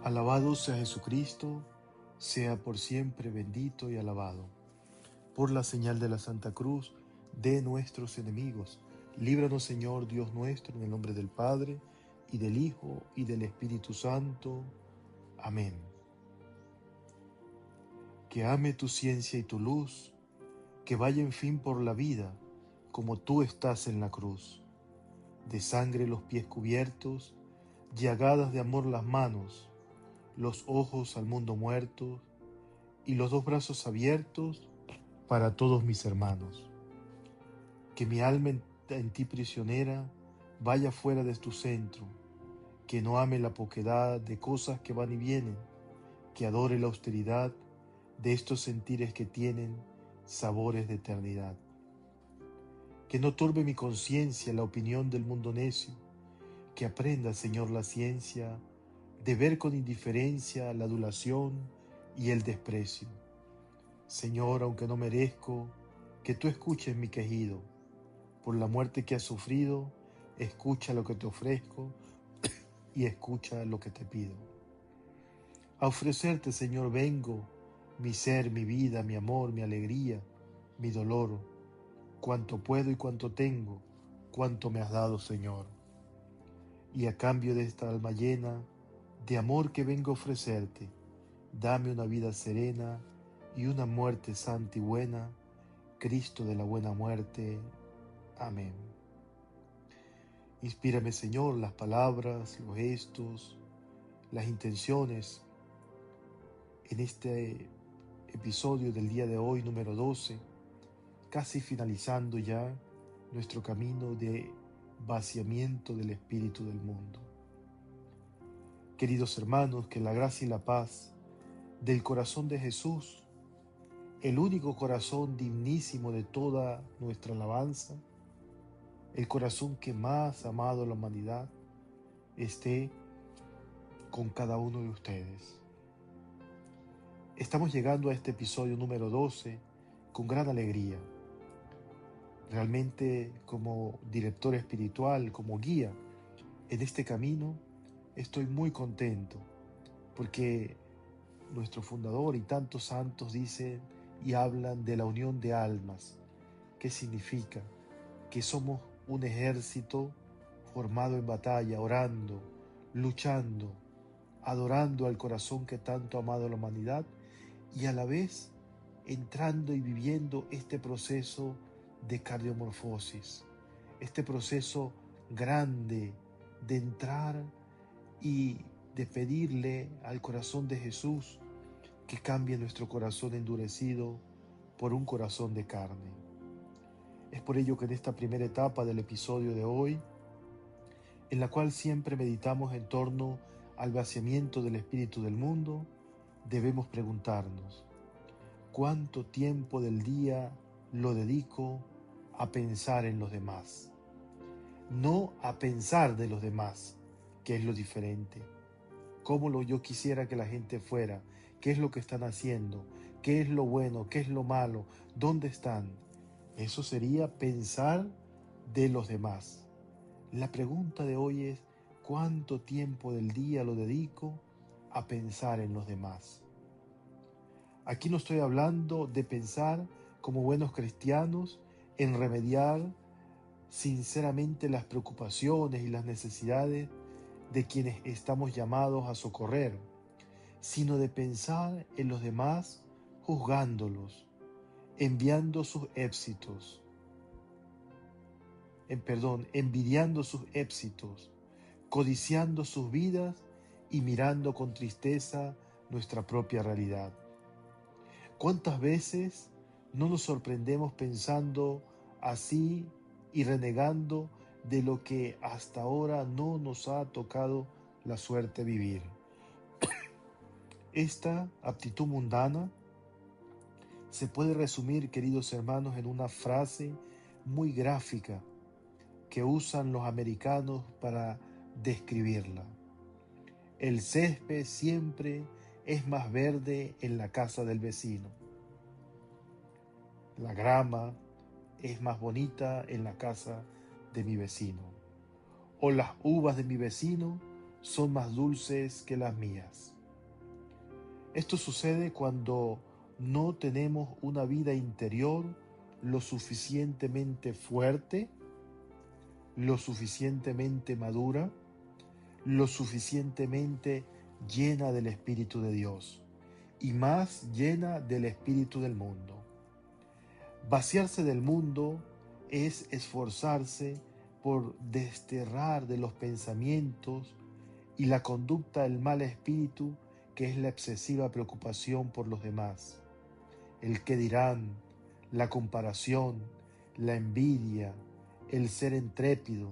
Alabado sea Jesucristo, sea por siempre bendito y alabado. Por la señal de la Santa Cruz de nuestros enemigos, líbranos Señor Dios nuestro, en el nombre del Padre, y del Hijo, y del Espíritu Santo. Amén. Que ame tu ciencia y tu luz, que vaya en fin por la vida, como tú estás en la cruz. De sangre los pies cubiertos, llagadas de amor las manos, los ojos al mundo muerto, y los dos brazos abiertos para todos mis hermanos. Que mi alma en ti prisionera vaya fuera de tu centro, que no ame la poquedad de cosas que van y vienen, que adore la austeridad de estos sentires que tienen sabores de eternidad. Que no turbe mi conciencia la opinión del mundo necio, que aprenda, Señor, la ciencia de ver con indiferencia la adulación y el desprecio. Señor, aunque no merezco, que tú escuches mi quejido. Por la muerte que has sufrido, escucha lo que te ofrezco y escucha lo que te pido. A ofrecerte, Señor, vengo, mi ser, mi vida, mi amor, mi alegría, mi dolor, cuanto puedo y cuanto tengo, cuanto me has dado, Señor. Y a cambio de esta alma llena de amor que vengo a ofrecerte, dame una vida serena y una muerte santa y buena, Cristo de la buena muerte. Amén. Inspírame, Señor, las palabras, los gestos, las intenciones en este episodio del día de hoy, número 12, casi finalizando ya nuestro camino de vaciamiento del espíritu del mundo. Queridos hermanos, que la gracia y la paz del corazón de Jesús, el único corazón dignísimo de toda nuestra alabanza, el corazón que más ha amado a la humanidad, esté con cada uno de ustedes. Estamos llegando a este episodio número 12 con gran alegría. Realmente, como director espiritual, como guía en este camino, estoy muy contento porque nuestro fundador y tantos santos dicen y hablan de la unión de almas. ¿Qué significa? Que somos un ejército formado en batalla, orando, luchando, adorando al corazón que tanto ha amado a la humanidad y a la vez entrando y viviendo este proceso de cardiomorfosis, este proceso grande de entrar y de pedirle al corazón de Jesús que cambie nuestro corazón endurecido por un corazón de carne. Es por ello que en esta primera etapa del episodio de hoy, en la cual siempre meditamos en torno al vaciamiento del espíritu del mundo, debemos preguntarnos: ¿cuánto tiempo del día lo dedico a pensar en los demás? No a pensar de los demás, que es lo diferente. ¿Cómo yo quisiera que la gente fuera? ¿Qué es lo que están haciendo? ¿Qué es lo bueno? ¿Qué es lo malo? ¿Dónde están? Eso sería pensar de los demás. La pregunta de hoy es: ¿cuánto tiempo del día lo dedico a pensar en los demás? Aquí no estoy hablando de pensar como buenos cristianos en remediar sinceramente las preocupaciones y las necesidades de quienes estamos llamados a socorrer, sino de pensar en los demás juzgándolos, envidiando sus éxitos, codiciando sus vidas y mirando con tristeza nuestra propia realidad. ¿Cuántas veces no nos sorprendemos pensando así y renegando de lo que hasta ahora no nos ha tocado la suerte vivir? Esta aptitud mundana se puede resumir, queridos hermanos, en una frase muy gráfica que usan los americanos para describirla: el césped siempre es más verde en la casa del vecino. La grama es más bonita en la casa de mi vecino. O las uvas de mi vecino son más dulces que las mías. Esto sucede cuando no tenemos una vida interior lo suficientemente fuerte, lo suficientemente madura, lo suficientemente llena del Espíritu de Dios y más llena del Espíritu del mundo. Vaciarse del mundo es esforzarse por desterrar de los pensamientos y la conducta del mal espíritu, que es la excesiva preocupación por los demás, el qué dirán, la comparación, la envidia, el ser intrépido,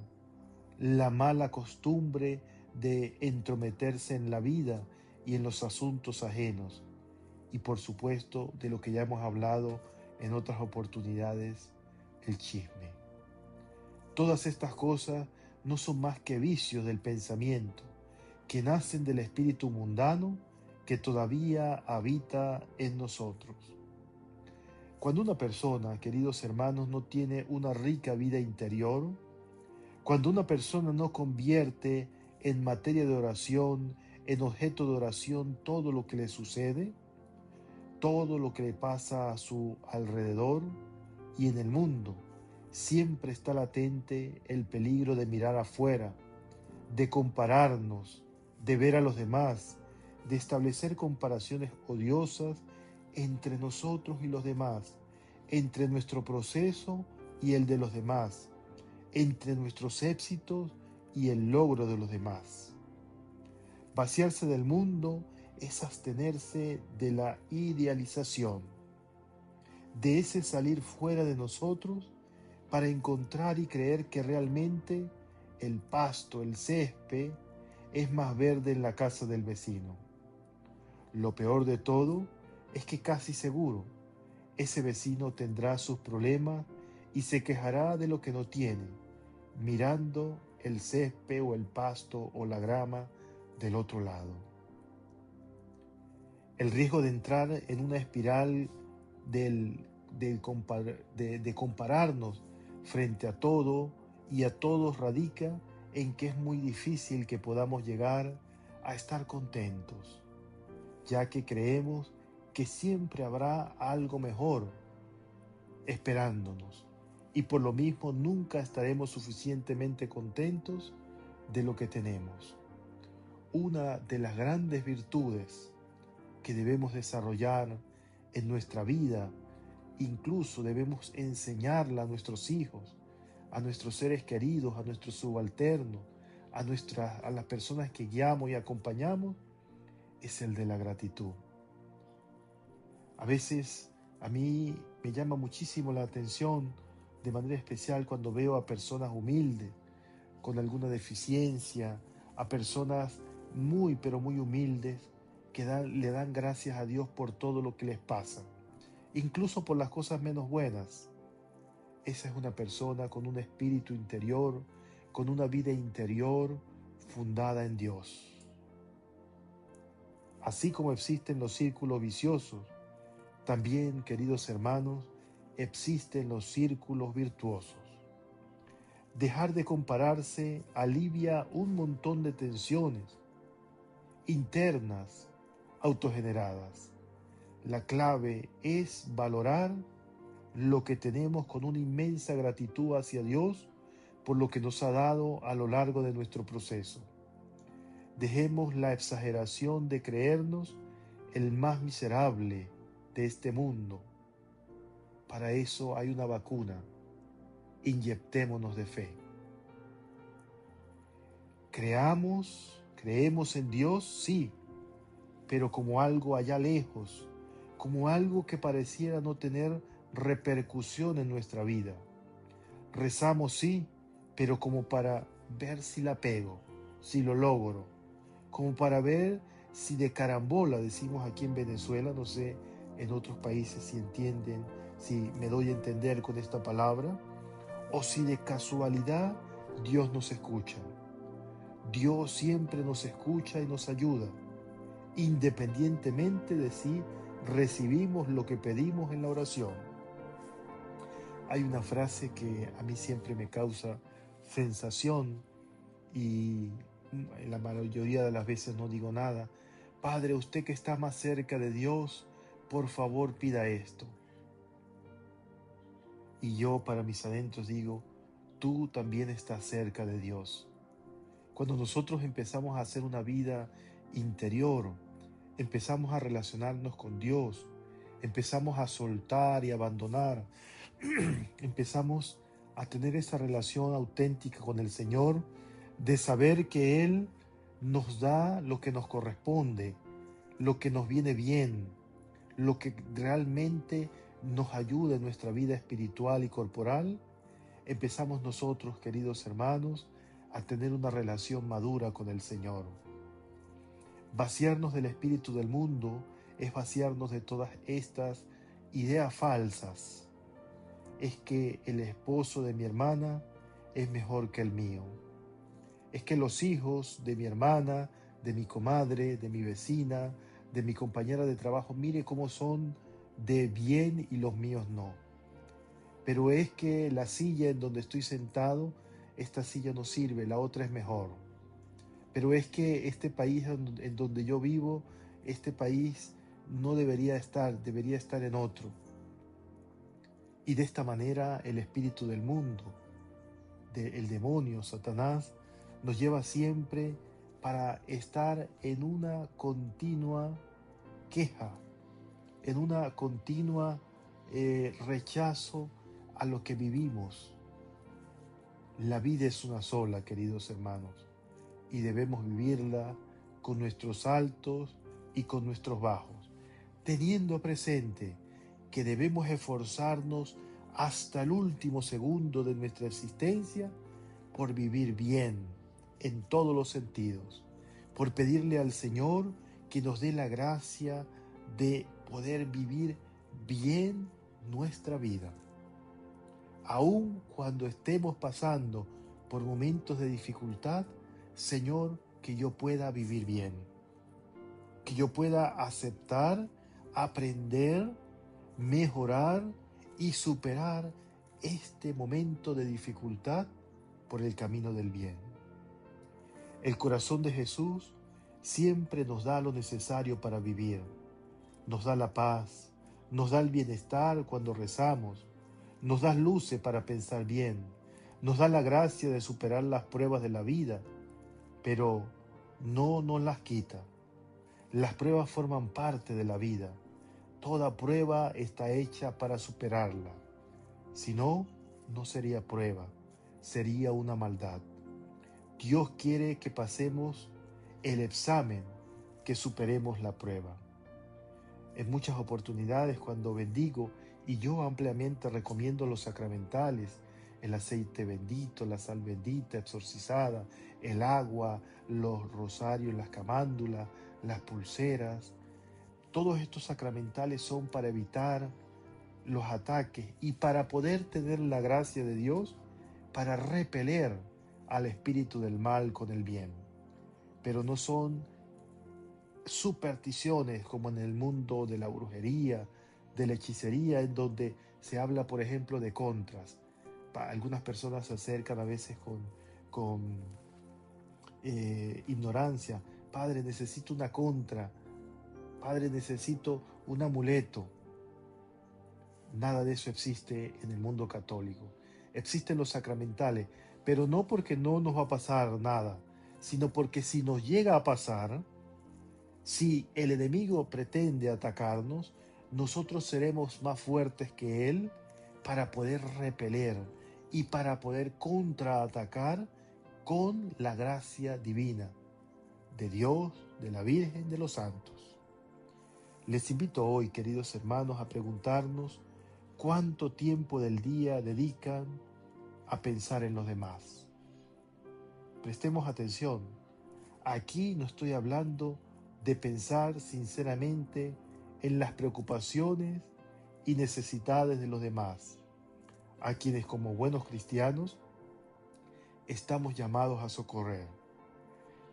la mala costumbre de entrometerse en la vida y en los asuntos ajenos, y por supuesto, de lo que ya hemos hablado en otras oportunidades, el chisme. Todas estas cosas no son más que vicios del pensamiento, que nacen del espíritu mundano que todavía habita en nosotros. Cuando una persona, queridos hermanos, no tiene una rica vida interior, cuando una persona no convierte en materia de oración, en objeto de oración todo lo que le sucede, todo lo que le pasa a su alrededor y en el mundo, siempre está latente el peligro de mirar afuera, de compararnos, de ver a los demás, de establecer comparaciones odiosas entre nosotros y los demás, entre nuestro proceso y el de los demás, entre nuestros éxitos y el logro de los demás. Vaciarse del mundo es abstenerse de la idealización, de ese salir fuera de nosotros para encontrar y creer que realmente el pasto, el césped, es más verde en la casa del vecino. Lo peor de todo es que casi seguro ese vecino tendrá sus problemas y se quejará de lo que no tiene, mirando el césped o el pasto o la grama del otro lado. El riesgo de entrar en una espiral de compararnos frente a todo y a todos radica en que es muy difícil que podamos llegar a estar contentos, ya que creemos que siempre habrá algo mejor esperándonos y por lo mismo nunca estaremos suficientemente contentos de lo que tenemos. Una de las grandes virtudes que debemos desarrollar en nuestra vida, incluso debemos enseñarla a nuestros hijos, a nuestros seres queridos, a nuestros subalternos, a las personas que guiamos y acompañamos, es el de la gratitud. A veces a mí me llama muchísimo la atención, de manera especial cuando veo a personas humildes, con alguna deficiencia, a personas muy pero muy humildes, que le dan gracias a Dios por todo lo que les pasa, incluso por las cosas menos buenas. Esa es una persona con un espíritu interior, con una vida interior fundada en Dios. Así como existen los círculos viciosos, también, queridos hermanos, existen los círculos virtuosos. Dejar de compararse alivia un montón de tensiones internas, autogeneradas. La clave es valorar lo que tenemos con una inmensa gratitud hacia Dios por lo que nos ha dado a lo largo de nuestro proceso. Dejemos la exageración de creernos el más miserable de este mundo. Para eso hay una vacuna. Inyectémonos de fe. Creemos en Dios, sí, pero como algo allá lejos, como algo que pareciera no tener repercusión en nuestra vida. Rezamos, sí, pero como para ver si la pego, si lo logro, como para ver si de carambola, decimos aquí en Venezuela, no sé en otros países si entienden, si me doy a entender con esta palabra, o si de casualidad Dios nos escucha. Dios siempre nos escucha y nos ayuda, independientemente de si recibimos lo que pedimos en la oración. Hay una frase que a mí siempre me causa sensación y la mayoría de las veces no digo nada, Padre, usted que está más cerca de Dios, por favor pida esto. Y yo para mis adentros digo, tú también estás cerca de Dios. Cuando nosotros empezamos a hacer una vida interior, empezamos a relacionarnos con Dios, empezamos a soltar y abandonar, empezamos a tener esa relación auténtica con el Señor, de saber que Él nos da lo que nos corresponde, lo que nos viene bien, lo que realmente nos ayuda en nuestra vida espiritual y corporal. Empezamos nosotros, queridos hermanos, a tener una relación madura con el Señor. Vaciarnos del espíritu del mundo es vaciarnos de todas estas ideas falsas. Es que el esposo de mi hermana es mejor que el mío. Es que los hijos de mi hermana, de mi comadre, de mi vecina, de mi compañera de trabajo, mire cómo son de bien y los míos no. Pero es que la silla en donde estoy sentado, esta silla no sirve, la otra es mejor. Pero es que este país en donde yo vivo, este país no debería estar en otro. Y de esta manera el espíritu del mundo, el demonio, Satanás, nos lleva siempre para estar en una continua queja, en una continua rechazo a lo que vivimos. La vida es una sola, queridos hermanos, y debemos vivirla con nuestros altos y con nuestros bajos, teniendo presente que debemos esforzarnos hasta el último segundo de nuestra existencia por vivir bien en todos los sentidos, por pedirle al Señor que nos dé la gracia de poder vivir bien nuestra vida. Aun cuando estemos pasando por momentos de dificultad, Señor, que yo pueda vivir bien, que yo pueda aceptar, aprender, mejorar y superar este momento de dificultad por el camino del bien. El corazón de Jesús siempre nos da lo necesario para vivir. Nos da la paz, nos da el bienestar cuando rezamos, nos da luces para pensar bien, nos da la gracia de superar las pruebas de la vida, pero no nos las quita. Las pruebas forman parte de la vida. Toda prueba está hecha para superarla. Si no, no sería prueba, sería una maldad. Dios quiere que pasemos el examen, que superemos la prueba. En muchas oportunidades cuando bendigo, y yo ampliamente recomiendo los sacramentales, el aceite bendito, la sal bendita, exorcizada, el agua, los rosarios, las camándulas, las pulseras, todos estos sacramentales son para evitar los ataques y para poder tener la gracia de Dios para repeler al espíritu del mal con el bien. Pero no son supersticiones como en el mundo de la brujería, de la hechicería, en donde se habla, por ejemplo, de contras. Algunas personas se acercan a veces con ignorancia. Padre, necesito una contra. Padre, necesito un amuleto. Nada de eso existe en el mundo católico. Existen los sacramentales, pero no porque no nos va a pasar nada, sino porque si nos llega a pasar, si el enemigo pretende atacarnos, nosotros seremos más fuertes que él para poder repeler y para poder contraatacar con la gracia divina de Dios, de la Virgen, de los santos. Les invito hoy, queridos hermanos, a preguntarnos cuánto tiempo del día dedican a pensar en los demás. Prestemos atención. Aquí no estoy hablando de pensar sinceramente en las preocupaciones y necesidades de los demás, a quienes como buenos cristianos estamos llamados a socorrer.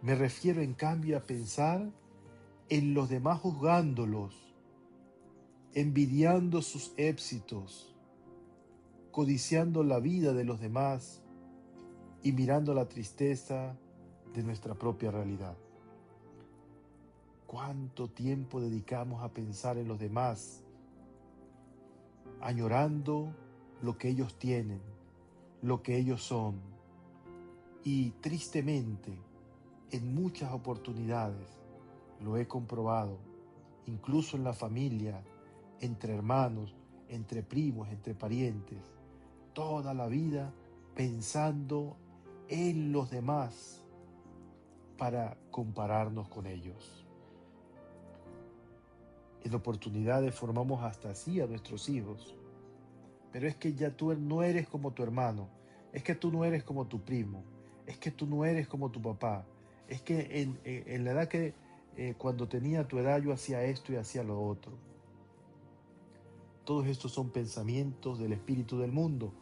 Me refiero en cambio a pensar en los demás juzgándolos, envidiando sus éxitos, codiciando la vida de los demás y mirando la tristeza de nuestra propia realidad. ¿Cuánto tiempo dedicamos a pensar en los demás, añorando lo que ellos tienen, lo que ellos son? Y tristemente, en muchas oportunidades, lo he comprobado, incluso en la familia, entre hermanos, entre primos, entre parientes, toda la vida pensando en los demás para compararnos con ellos. En oportunidades formamos hasta así a nuestros hijos, pero es que ya tú no eres como tu hermano, es que tú no eres como tu primo, es que tú no eres como tu papá, es que en la edad que cuando tenía tu edad yo hacía esto y hacía lo otro. Todos estos son pensamientos del espíritu del mundo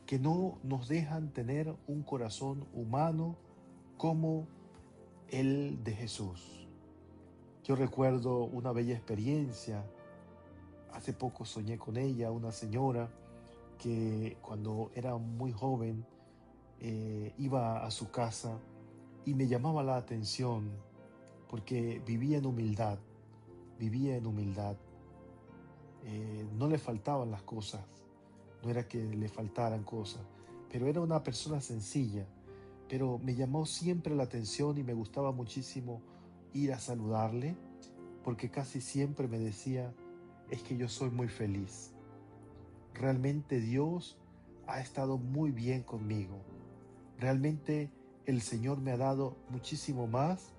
que no nos dejan tener un corazón humano como el de Jesús. Yo recuerdo una bella experiencia. Hace poco soñé con ella, una señora que cuando era muy joven iba a su casa y me llamaba la atención porque vivía en humildad, vivía en humildad. No le faltaban las cosas, no era que le faltaran cosas, pero era una persona sencilla. Pero me llamó siempre la atención y me gustaba muchísimo ir a saludarle, porque casi siempre me decía, es que yo soy muy feliz. Realmente Dios ha estado muy bien conmigo. Realmente el Señor me ha dado muchísimo más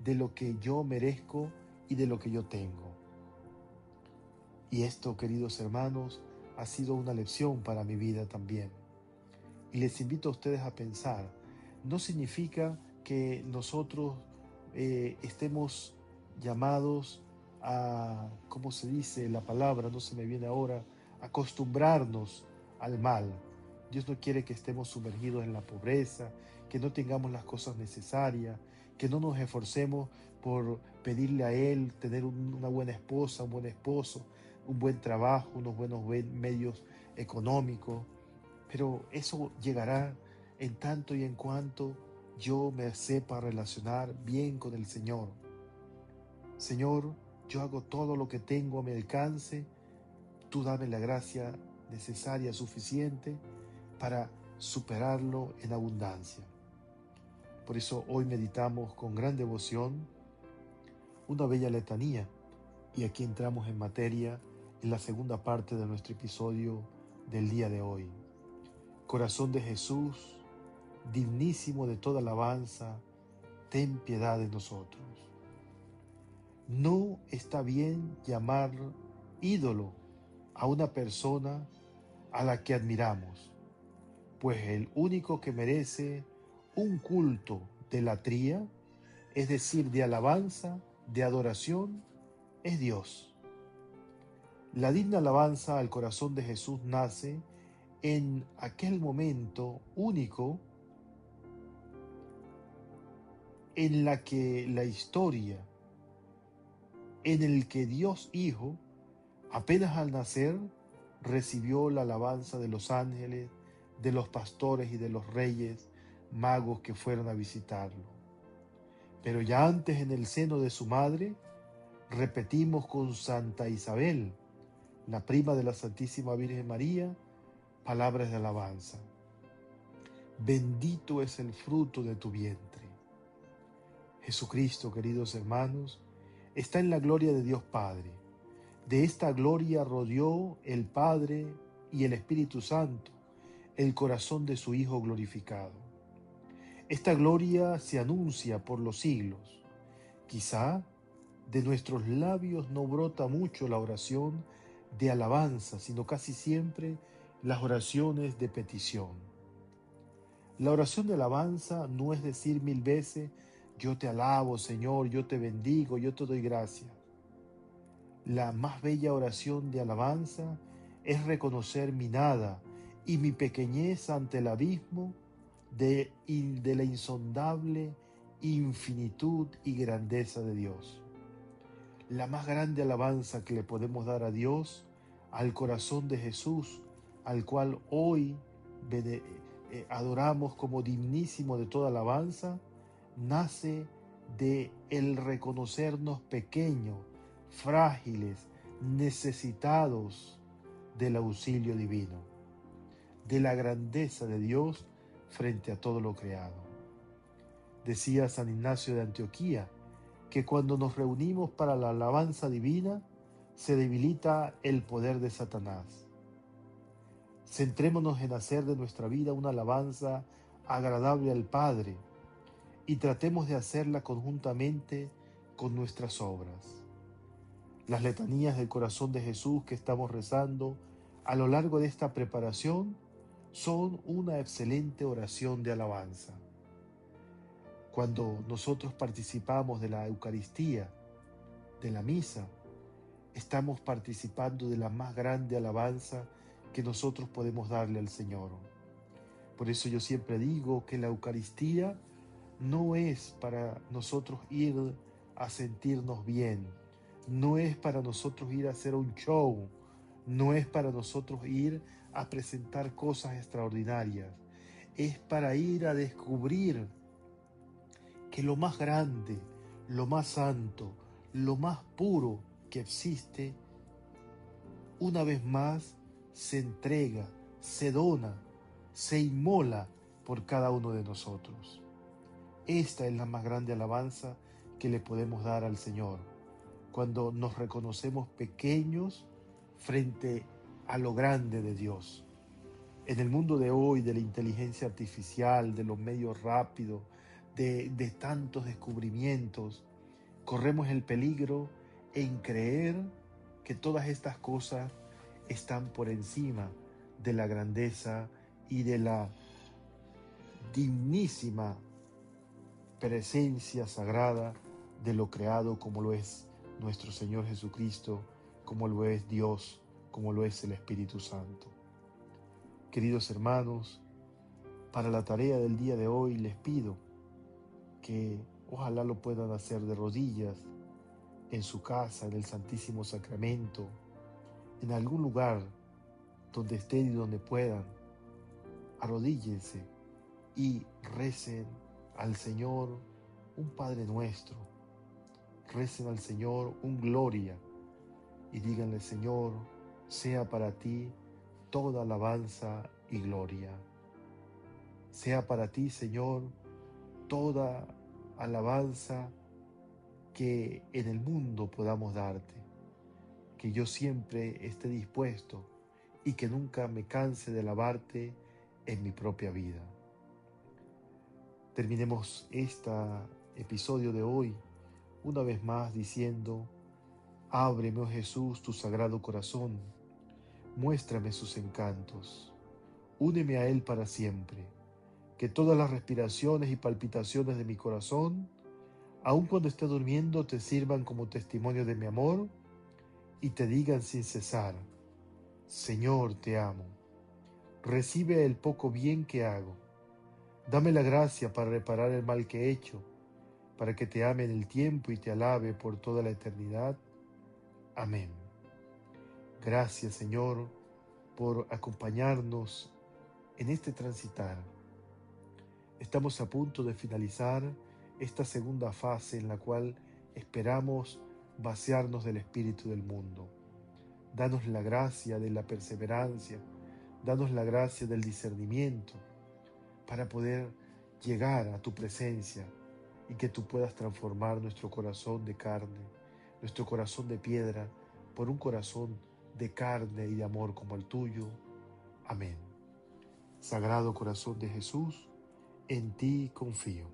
de lo que yo merezco y de lo que yo tengo. Y esto, queridos hermanos, ha sido una lección para mi vida también. Y les invito a ustedes a pensar, no significa que nosotros estemos llamados a, ¿cómo se dice la palabra? No se me viene ahora, acostumbrarnos al mal. Dios no quiere que estemos sumergidos en la pobreza, que no tengamos las cosas necesarias, que no nos esforcemos por pedirle a Él tener una buena esposa, un buen esposo, un buen trabajo, unos buenos medios económicos. Pero eso llegará en tanto y en cuanto yo me sepa relacionar bien con el Señor. Señor, yo hago todo lo que tengo a mi alcance, tú dame la gracia necesaria, suficiente, para superarlo en abundancia. Por eso hoy meditamos con gran devoción una bella letanía, y aquí entramos en materia en la segunda parte de nuestro episodio del día de hoy. Corazón de Jesús, dignísimo de toda alabanza, ten piedad de nosotros. No está bien llamar ídolo a una persona a la que admiramos, pues el único que merece un culto de latría, es decir, de alabanza, de adoración, es Dios. La digna alabanza al corazón de Jesús nace en aquel momento único en la que la historia, en el que Dios Hijo, apenas al nacer, recibió la alabanza de los ángeles, de los pastores y de los reyes magos que fueron a visitarlo. Pero ya antes, en el seno de su madre, repetimos con Santa Isabel, la prima de la Santísima Virgen María, palabras de alabanza. Bendito es el fruto de tu vientre. Jesucristo, queridos hermanos, está en la gloria de Dios Padre. De esta gloria rodeó el Padre y el Espíritu Santo el corazón de su Hijo glorificado. Esta gloria se anuncia por los siglos. Quizá de nuestros labios no brota mucho la oración de alabanza, sino casi siempre las oraciones de petición. La oración de alabanza no es decir 1000 veces, yo te alabo, Señor, yo te bendigo, yo te doy gracias. La más bella oración de alabanza es reconocer mi nada y mi pequeñez ante el abismo de la insondable infinitud y grandeza de Dios. La más grande alabanza que le podemos dar a Dios, al corazón de Jesús, al cual hoy adoramos como dignísimo de toda alabanza, nace de el reconocernos pequeños, frágiles, necesitados del auxilio divino, de la grandeza de Dios frente a todo lo creado. Decía San Ignacio de Antioquía que cuando nos reunimos para la alabanza divina, se debilita el poder de Satanás. Centrémonos en hacer de nuestra vida una alabanza agradable al Padre y tratemos de hacerla conjuntamente con nuestras obras. Las letanías del corazón de Jesús que estamos rezando a lo largo de esta preparación son una excelente oración de alabanza. Cuando nosotros participamos de la Eucaristía, de la misa, estamos participando de la más grande alabanza que nosotros podemos darle al Señor. Por eso yo siempre digo que la Eucaristía no es para nosotros ir a sentirnos bien, no es para nosotros ir a hacer un show, no es para nosotros ir a presentar cosas extraordinarias, es para ir a descubrir que lo más grande, lo más santo, lo más puro que existe, una vez más se entrega, se dona, se inmola por cada uno de nosotros. Esta es la más grande alabanza que le podemos dar al Señor, cuando nos reconocemos pequeños frente a lo grande de Dios. En el mundo de hoy, de la inteligencia artificial, de los medios rápidos, de tantos descubrimientos, corremos el peligro en creer que todas estas cosas están por encima de la grandeza y de la dignísima presencia sagrada de lo creado, como lo es nuestro Señor Jesucristo, como lo es Dios, como lo es el Espíritu Santo. Queridos hermanos, para la tarea del día de hoy les pido que ojalá lo puedan hacer de rodillas, en su casa, en el Santísimo Sacramento, en algún lugar donde estén y donde puedan. Arrodíllense y recen al Señor un Padre Nuestro. Recen al Señor un Gloria y díganle: Señor, sea para ti toda alabanza y gloria. Sea para ti, Señor, toda alabanza que en el mundo podamos darte. Que yo siempre esté dispuesto y que nunca me canse de alabarte en mi propia vida. Terminemos este episodio de hoy una vez más diciendo: ábreme, oh Jesús, tu sagrado corazón, muéstrame sus encantos, úneme a él para siempre, que todas las respiraciones y palpitaciones de mi corazón, aun cuando esté durmiendo, te sirvan como testimonio de mi amor y te digan sin cesar: Señor, te amo. Recibe el poco bien que hago. Dame la gracia para reparar el mal que he hecho, para que te ame en el tiempo y te alabe por toda la eternidad. Amén. Gracias, Señor, por acompañarnos en este transitar. Estamos a punto de finalizar esta segunda fase en la cual esperamos vaciarnos del espíritu del mundo. Danos la gracia de la perseverancia, danos la gracia del discernimiento para poder llegar a tu presencia y que tú puedas transformar nuestro corazón de carne, nuestro corazón de piedra, por un corazón de carne y de amor como el tuyo. Amén. Sagrado corazón de Jesús, en ti confío.